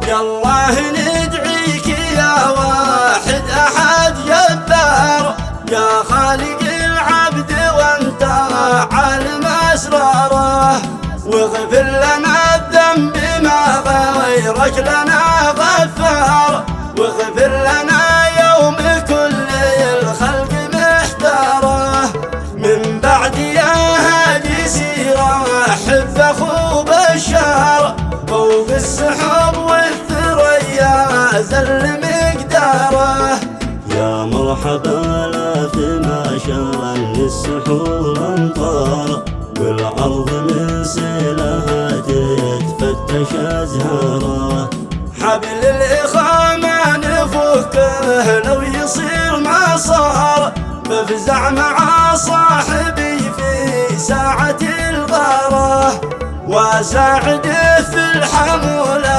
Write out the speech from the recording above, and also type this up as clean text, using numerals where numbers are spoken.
يالله ندعيك يا واحد أحد جبار، يا خالق العبد وانت عالم أسراره، واغفر لنا الذنب ما غيرك لنا غفار، واغفر لنا يوم كل الخلق محتاره. من بعد يا هادي سيره حب اخو بشار، فوق السحب والثريا زل مقداره. يا مرحبا لا في ما شاء للسحور امطار، والارض من سيلها تتفتش ازهاره. حبل الاخاء ما نفكه لو يصير ما صار، بفزع مع صاحبي في ساعة الغاره، واساعده في الحمولة